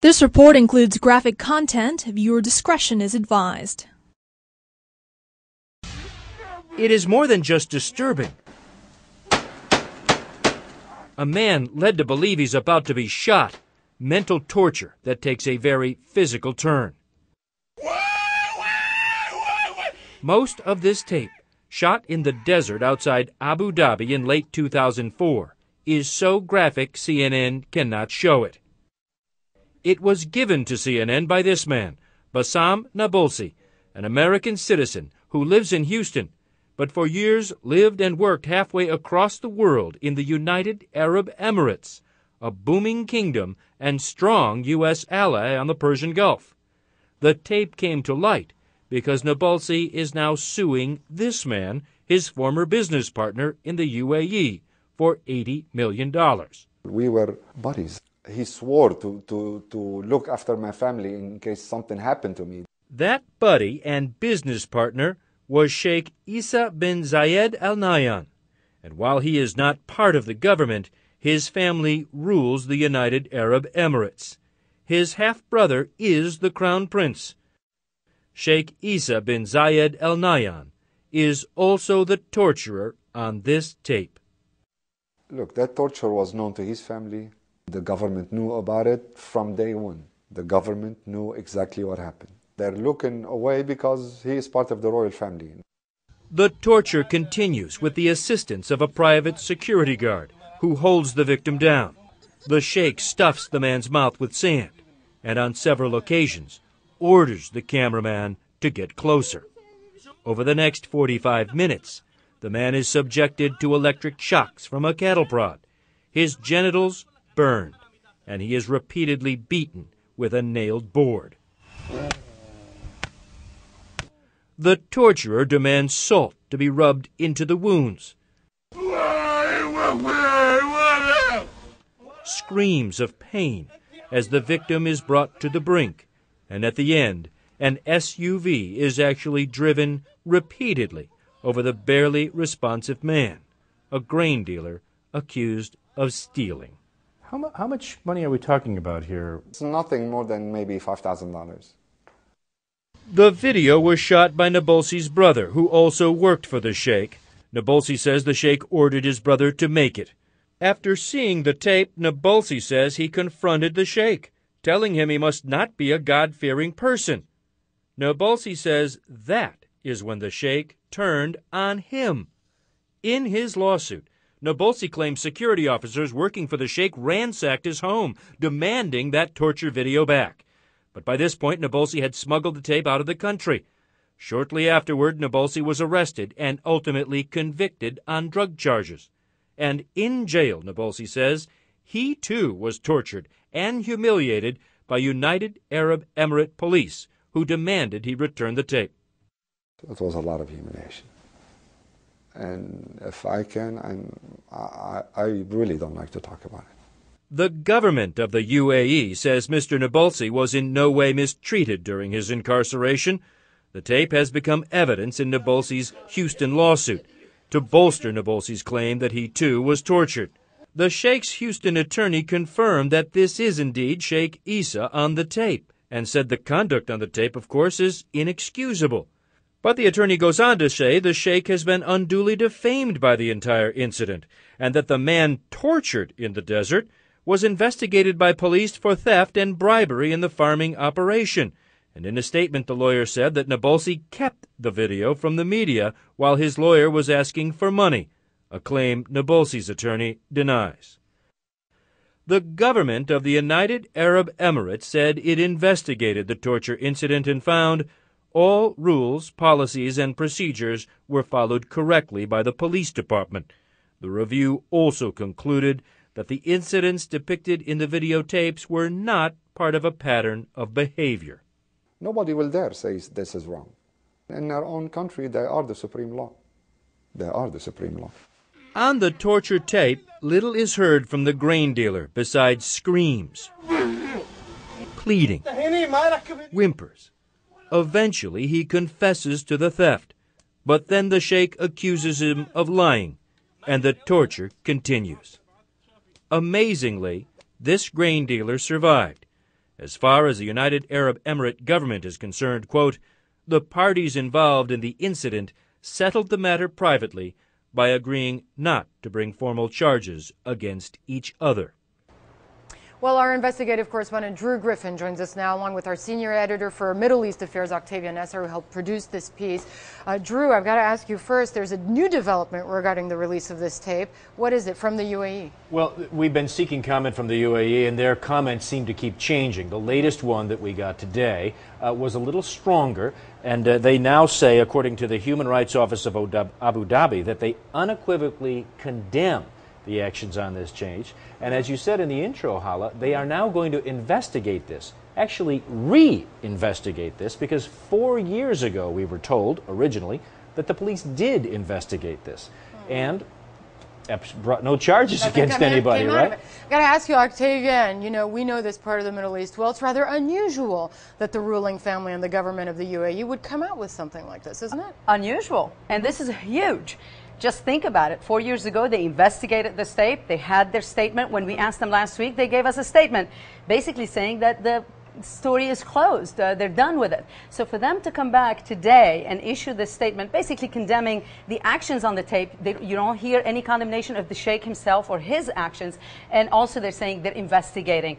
This report includes graphic content. Viewer discretion is advised. It is more than just disturbing. A man led to believe he's about to be shot. Mental torture that takes a very physical turn. Most of this tape, shot in the desert outside Abu Dhabi in late 2004, is so graphic CNN cannot show it. It was given to CNN by this man, Bassam Nabulsi, an American citizen who lives in Houston, but for years lived and worked halfway across the world in the United Arab Emirates, a booming kingdom and strong U.S. ally on the Persian Gulf. The tape came to light because Nabulsi is now suing this man, his former business partner in the UAE, for $80 million. We were buddies. He swore to look after my family in case something happened to me. That buddy and business partner was Sheikh Isa bin Zayed Al Nahyan, and while he is not part of the government, his family rules the United Arab Emirates. His half-brother is the crown prince. Sheikh Isa bin Zayed Al Nahyan is also the torturer on this tape. Look, that torture was known to his family. The government knew about it from day one. The government knew exactly what happened. They're looking away because he is part of the royal family. The torture continues with the assistance of a private security guard who holds the victim down. The sheikh stuffs the man's mouth with sand and on several occasions orders the cameraman to get closer. Over the next 45 minutes, the man is subjected to electric shocks from a cattle prod. His genitals burned, and he is repeatedly beaten with a nailed board. The torturer demands salt to be rubbed into the wounds. Screams of pain as the victim is brought to the brink, and at the end, an SUV is actually driven repeatedly over the barely responsive man, a grain dealer accused of stealing. How much money are we talking about here? It's nothing more than maybe $5,000. The video was shot by Nabulsi's brother, who also worked for the sheikh. Nabulsi says the sheikh ordered his brother to make it. After seeing the tape, Nabulsi says he confronted the sheikh, telling him he must not be a God-fearing person. Nabulsi says that is when the sheikh turned on him. In his lawsuit, Nabulsi claims security officers working for the sheikh ransacked his home, demanding that torture video back. But by this point, Nabulsi had smuggled the tape out of the country. Shortly afterward, Nabulsi was arrested and ultimately convicted on drug charges. And in jail, Nabulsi says, he too was tortured and humiliated by United Arab Emirate police, who demanded he return the tape. It was a lot of humiliation. And if I can, I really don't like to talk about it. The government of the UAE says Mr. Nabulsi was in no way mistreated during his incarceration. The tape has become evidence in Nabulsi's Houston lawsuit to bolster Nabulsi's claim that he too was tortured. The Sheikh's Houston attorney confirmed that this is indeed Sheikh Isa on the tape and said the conduct on the tape, of course, is inexcusable. But the attorney goes on to say the sheikh has been unduly defamed by the entire incident and that the man tortured in the desert was investigated by police for theft and bribery in the farming operation. And in a statement, the lawyer said that Nabulsi kept the video from the media while his lawyer was asking for money, a claim Nabulsi's attorney denies. The government of the United Arab Emirates said it investigated the torture incident and found all rules, policies, and procedures were followed correctly by the police department. The review also concluded that the incidents depicted in the videotapes were not part of a pattern of behavior. Nobody will dare say this is wrong. In our own country, they are the supreme law. They are the supreme law. On the torture tape, little is heard from the grain dealer besides screams, pleading, whimpers. Eventually, he confesses to the theft, but then the sheikh accuses him of lying, and the torture continues. Amazingly, this grain dealer survived, As far as the United Arab Emirate government is concerned, quote, the parties involved in the incident settled the matter privately by agreeing not to bring formal charges against each other. Well, our investigative correspondent Drew Griffin joins us now, along with our senior editor for Middle East Affairs, Octavia Nesser, who helped produce this piece. Drew, I've got to ask you first, there's a new development regarding the release of this tape. What is it from the UAE? Well, we've been seeking comment from the UAE, and their comments seem to keep changing. The latest one that we got today was a little stronger, and they now say, according to the Human Rights Office of Abu Dhabi, that they unequivocally condemn the actions on this change. And as you said in the intro, Hala, they are now going to investigate this, actually re-investigate this, because 4 years ago we were told, originally, that the police did investigate this. And brought no charges against anybody, right? I've got to ask you, Octavia, and you know, we know this part of the Middle East well, it's rather unusual that the ruling family and the government of the UAE would come out with something like this, isn't it? Unusual. And this is huge. Just think about it. 4 years ago, they investigated this tape. They had their statement. When we asked them last week, they gave us a statement basically saying that the story is closed. They're done with it. So for them to come back today and issue this statement basically condemning the actions on the tape, you don't hear any condemnation of the Sheikh himself or his actions. And also they're saying they're investigating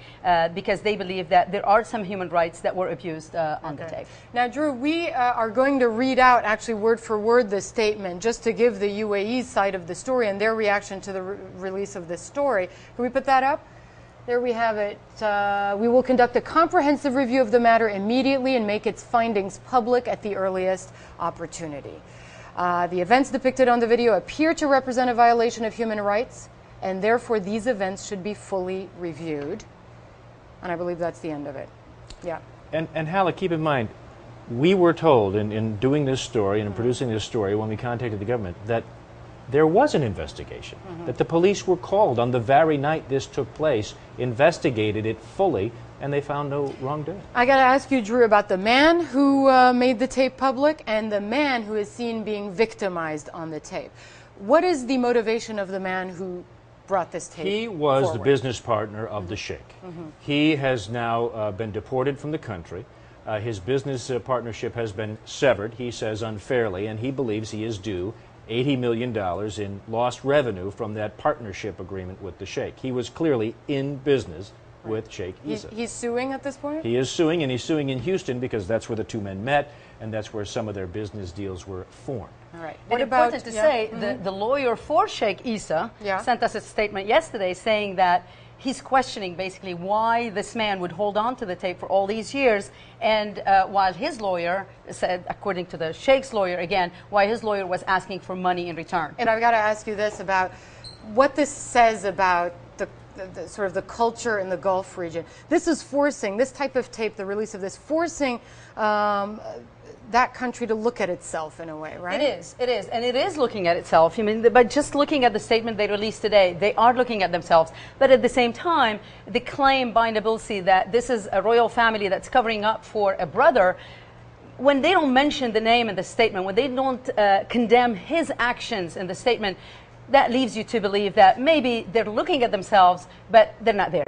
because they believe that there are some human rights that were abused on the tape. Now, Drew, we are going to read out actually word for word the statement just to give the UAE side of the story and their reaction to the release of this story. Can we put that up? There we have it. We will conduct a comprehensive review of the matter immediately and make its findings public at the earliest opportunity. The events depicted on the video appear to represent a violation of human rights, and therefore these events should be fully reviewed. And I believe that's the end of it. Yeah. And Hala, keep in mind, we were told in doing this story and in producing this story when we contacted the government that there was an investigation, that the police were called on the very night this took place, investigated it fully, and they found no wrongdoing. I got to ask you, Drew, about the man who made the tape public and the man who is seen being victimized on the tape. What is the motivation of the man who brought this tape He was forward? the business partner of the Sheikh. He has now been deported from the country. His business partnership has been severed, he says unfairly, and he believes he is due $80 million in lost revenue from that partnership agreement with the Sheikh. He was clearly in business with Sheikh Issa. He's suing at this point? He is suing, and he's suing in Houston because that's where the two men met, and that's where some of their business deals were formed. All right. What important to say, the lawyer for Sheikh Issa sent us a statement yesterday saying that he's questioning basically why this man would hold on to the tape for all these years, and while his lawyer said, according to the Sheikh's lawyer again, why his lawyer was asking for money in return. And I've got to ask you this about what this says about the sort of the culture in the Gulf region. This is forcing, this type of tape, the release of this, forcing that country to look at itself in a way, right? It is, and it is looking at itself. I mean, by just looking at the statement they released today, they are looking at themselves. But at the same time, the claim by Nabilsi that this is a royal family that's covering up for a brother, when they don't mention the name in the statement, when they don't condemn his actions in the statement, that leaves you to believe that maybe they're looking at themselves, but they're not there.